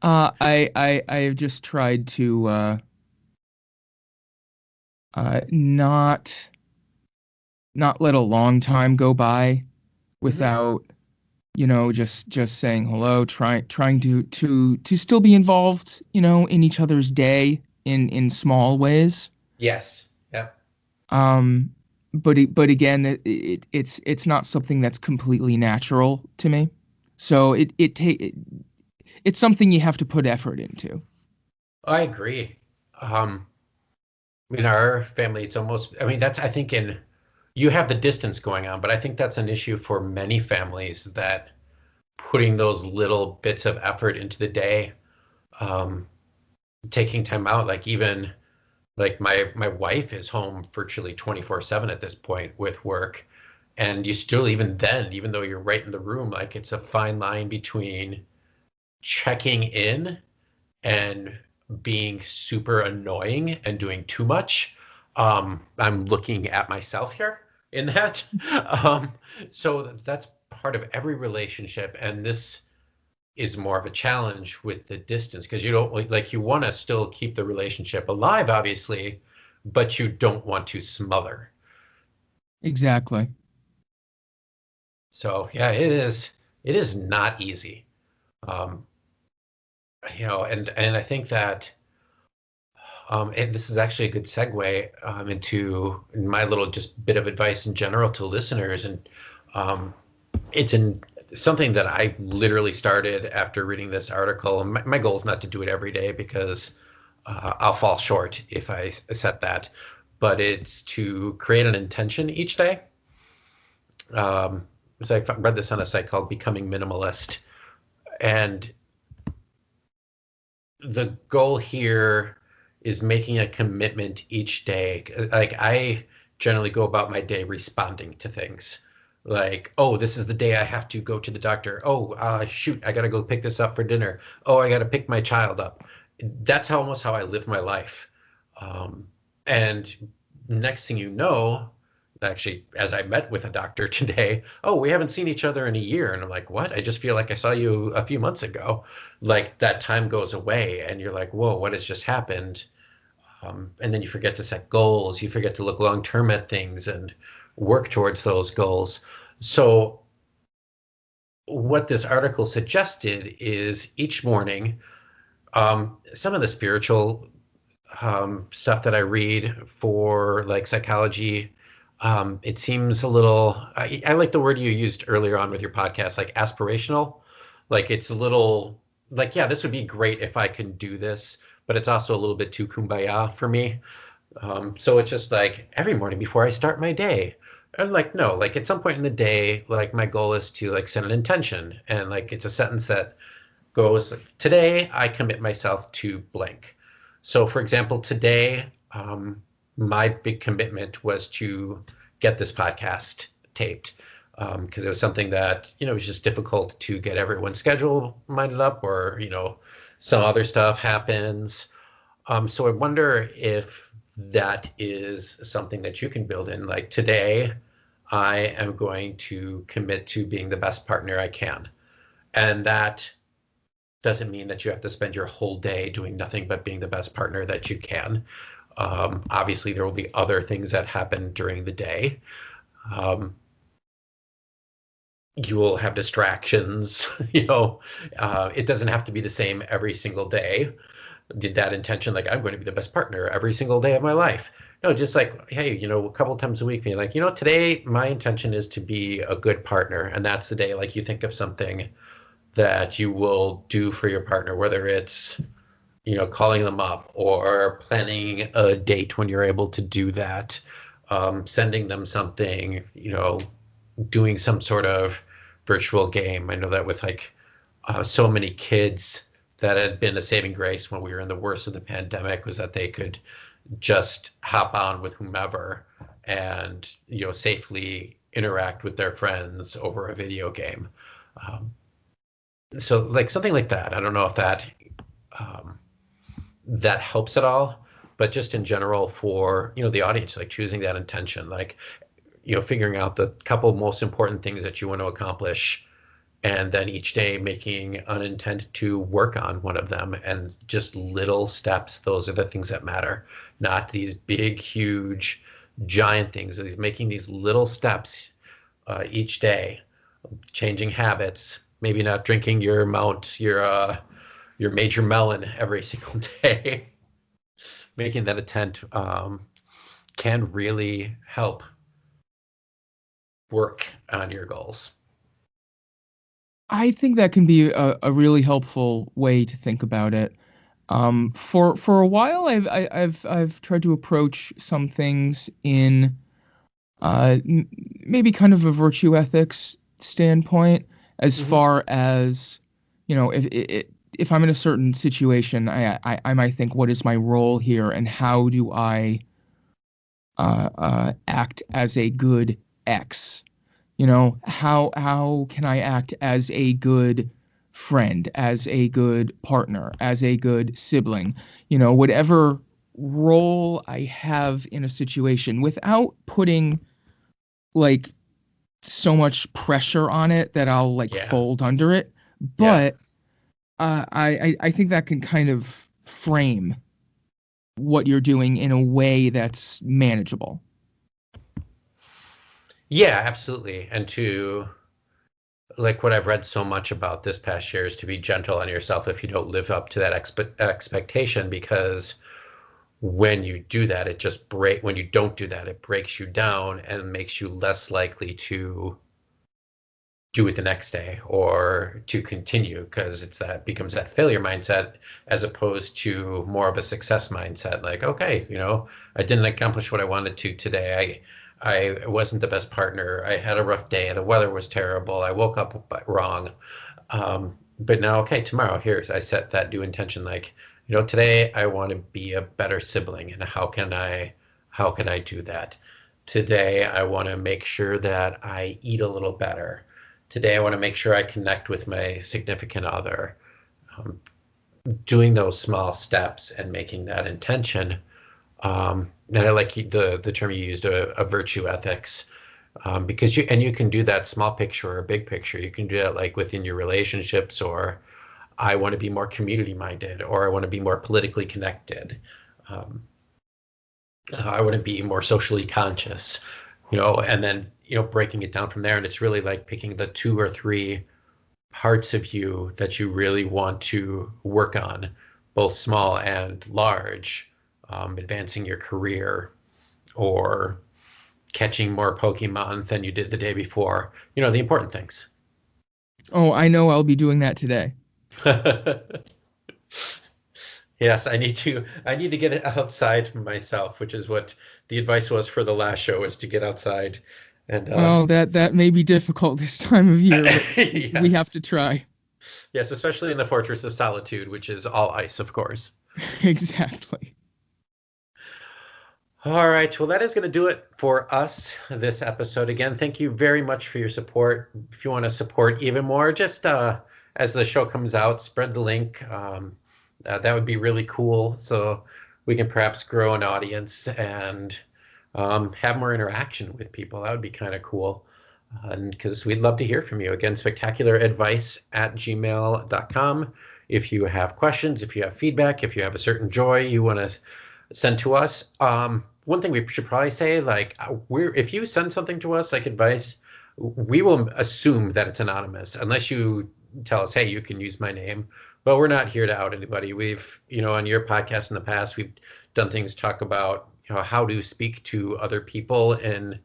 C: I have just tried to not let a long time go by
A: Mhm.
C: without just saying hello, trying to still be involved, in each other's day in small ways.
A: Yes. Yeah.
C: Um, but again, it's not something that's completely natural to me. So it's something you have to put effort into.
A: I agree. Um, in our family, it's almost, I mean, I think you have the distance going on, but I think that's an issue for many families that putting those little bits of effort into the day, um, taking time out, like even like my wife is home virtually 24/7 at this point with work. And you still, even then, even though you're right in the room, like it's a fine line between checking in and being super annoying and doing too much. I'm looking at myself here in that. Um, so that's part of every relationship. And this is more of a challenge with the distance because you don't like you want to still keep the relationship alive, obviously, but you don't want to smother.
C: Exactly.
A: So yeah, it is not easy. Um, and I think that and this is actually a good segue into my little just bit of advice in general to listeners. And um, it's in something that I literally started after reading this article. And my goal is not to do it every day because I'll fall short if I set that. But it's to create an intention each day. So I read this on a site called Becoming Minimalist. And the goal here is making a commitment each day. Like I generally go about my day responding to things. Like, oh, this is the day I have to go to the doctor. Oh, shoot, I gotta go pick this up for dinner. Oh, I gotta pick my child up. That's almost how I live my life. Um, and next thing you know, actually, as I met with a doctor today, oh, we haven't seen each other in a year. And I'm like, what? I just feel like I saw you a few months ago. Like that time goes away and you're like, whoa, what has just happened? And then you forget to set goals. You forget to look long term at things and work towards those goals. So, what this article suggested is each morning, some of the spiritual stuff that I read for like psychology, it seems a little, I like the word you used earlier on with your podcast, like aspirational. Like it's a little like, yeah, this would be great if I can do this, but it's also a little bit too kumbaya for me. So it's just like every morning before I start my day, I'm like, no, like at some point in the day, like my goal is to like set an intention. And like it's a sentence that goes, today I commit myself to blank. So, for example, today, my big commitment was to get this podcast taped because it was something that, was just difficult to get everyone's schedule minded up or, some other stuff happens. So I wonder if that is something that you can build in. Like today, I am going to commit to being the best partner I can. And that doesn't mean that you have to spend your whole day doing nothing but being the best partner that you can. Obviously, there will be other things that happen during the day. Um, you will have distractions. It doesn't have to be the same every single day. Did that intention, like, I'm going to be the best partner every single day of my life. No, just like, hey, a couple of times a week, being like, today my intention is to be a good partner. And that's the day, like, you think of something that you will do for your partner, whether it's, calling them up or planning a date when you're able to do that, sending them something, doing some sort of virtual game. I know that with like so many kids, that had been a saving grace when we were in the worst of the pandemic, was that they could just hop on with whomever and safely interact with their friends over a video game. So like something like that. I don't know if that helps at all, but just in general for the audience, like choosing that intention, like figuring out the couple most important things that you want to accomplish, and then each day making an intent to work on one of them, and just little steps. Those are the things that matter, not these big, huge, giant things. These making these little steps each day, changing habits, maybe not drinking your major melon every single day. Making that intent can really help work on your goals.
C: I think that can be a really helpful way to think about it. For a while, I've tried to approach some things in maybe kind of a virtue ethics standpoint, as far as if I'm in a certain situation, I might think, what is my role here, and how do I act as a good X? How can I act as a good friend, as a good partner, as a good sibling? Whatever role I have in a situation, without putting like so much pressure on it that I'll fold under it. But I think that can kind of frame what you're doing in a way that's manageable.
A: Yeah, absolutely. And to, like, what I've read so much about this past year is to be gentle on yourself if you don't live up to that expectation, because when you do that, when you don't do that, it breaks you down and makes you less likely to do it the next day or to continue, because becomes that failure mindset, as opposed to more of a success mindset. Like, okay, I didn't accomplish what I wanted to today. I wasn't the best partner. I had a rough day. The weather was terrible. I woke up wrong. But now, okay, tomorrow, I set that new intention. Like, today I want to be a better sibling, and how can I do that? Today I want to make sure that I eat a little better. Today I want to make sure I connect with my significant other. Doing those small steps and making that intention. And I like the term you used, a virtue ethics, because you can do that small picture or big picture. You can do that like within your relationships, or I want to be more community minded, or I want to be more politically connected. I want to be more socially conscious, and then, breaking it down from there. And it's really like picking the 2 or 3 parts of you that you really want to work on, both small and large. Advancing your career, or catching more Pokemon than you did the day before. The important things.
C: Oh, I know I'll be doing that today.
A: Yes, I need to get outside myself, which is what the advice was for the last show, is to get outside. And
C: well, that may be difficult this time of year, but
A: yes.
C: We have to try.
A: Yes, especially in the Fortress of Solitude, which is all ice, of course.
C: Exactly.
A: All right. Well, that is going to do it for us this episode. Again, thank you very much for your support. If you want to support even more, just as the show comes out, spread the link. That would be really cool. So we can perhaps grow an audience and have more interaction with people. That would be kind of cool. Because we'd love to hear from you. Again, spectacularadvice@gmail.com. If you have questions, if you have feedback, if you have a certain joy you want to send to us. One thing we should probably say, like, if you send something to us, like advice, we will assume that it's anonymous unless you tell us, hey, you can use my name. But we're not here to out anybody. We've, on your podcast in the past, we've done things talk about, how to speak to other people. And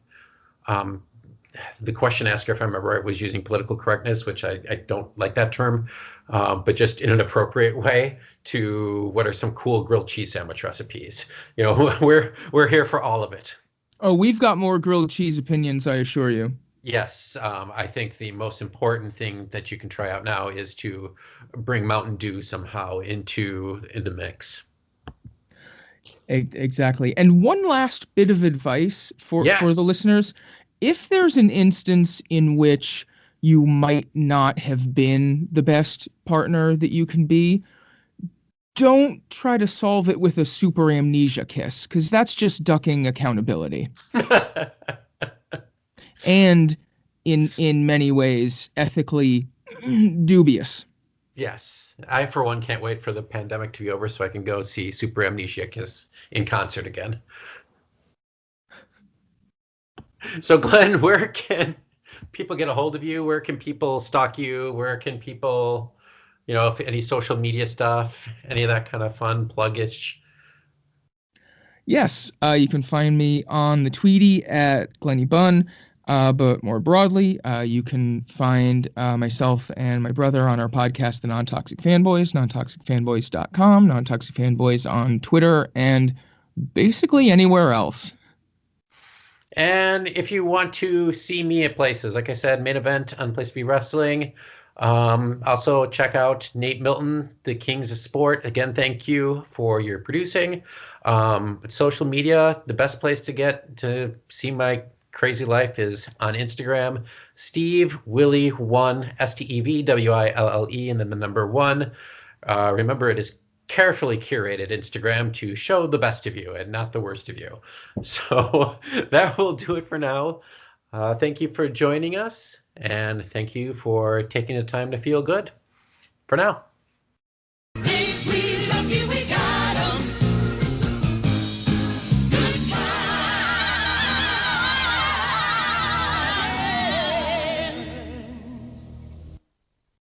A: the question asker, if I remember right, was using political correctness, which I don't like that term, but just in an appropriate way to what are some cool grilled cheese sandwich recipes. We're here for all of it.
C: Oh, we've got more grilled cheese opinions, I assure you.
A: Yes, I think the most important thing that you can try out now is to bring Mountain Dew somehow into the mix.
C: Exactly. And one last bit of advice for the
A: Yes.
C: listeners. If there's an instance in which you might not have been the best partner that you can be, don't try to solve it with a super amnesia kiss, because that's just ducking accountability. And in many ways, ethically dubious.
A: Yes, I for one can't wait for the pandemic to be over so I can go see Super Amnesia Kiss in concert again. So Glenn, where can people get a hold of you? Where can people stalk you? Where can people, if any social media stuff, any of that kind of fun pluggish?
C: Yes, you can find me on the Tweety at Glenny Bunn, but more broadly, you can find myself and my brother on our podcast, The Non-Toxic Fanboys, nontoxicfanboys.com, Non-Toxic Fanboys on Twitter, and basically anywhere else.
A: And if you want to see me at places, like I said, main event on Place to Be Wrestling. Also check out Nate Milton, the Kings of Sport. Again, thank you for your producing. Social media, the best place to get to see my crazy life is on Instagram. Steve Willie 1, STEVWILLE, and then the number 1. Remember, it is carefully curated Instagram to show the best of you and not the worst of you. So that will do it for now. Thank you for joining us, and thank you for taking the time to feel good. For now.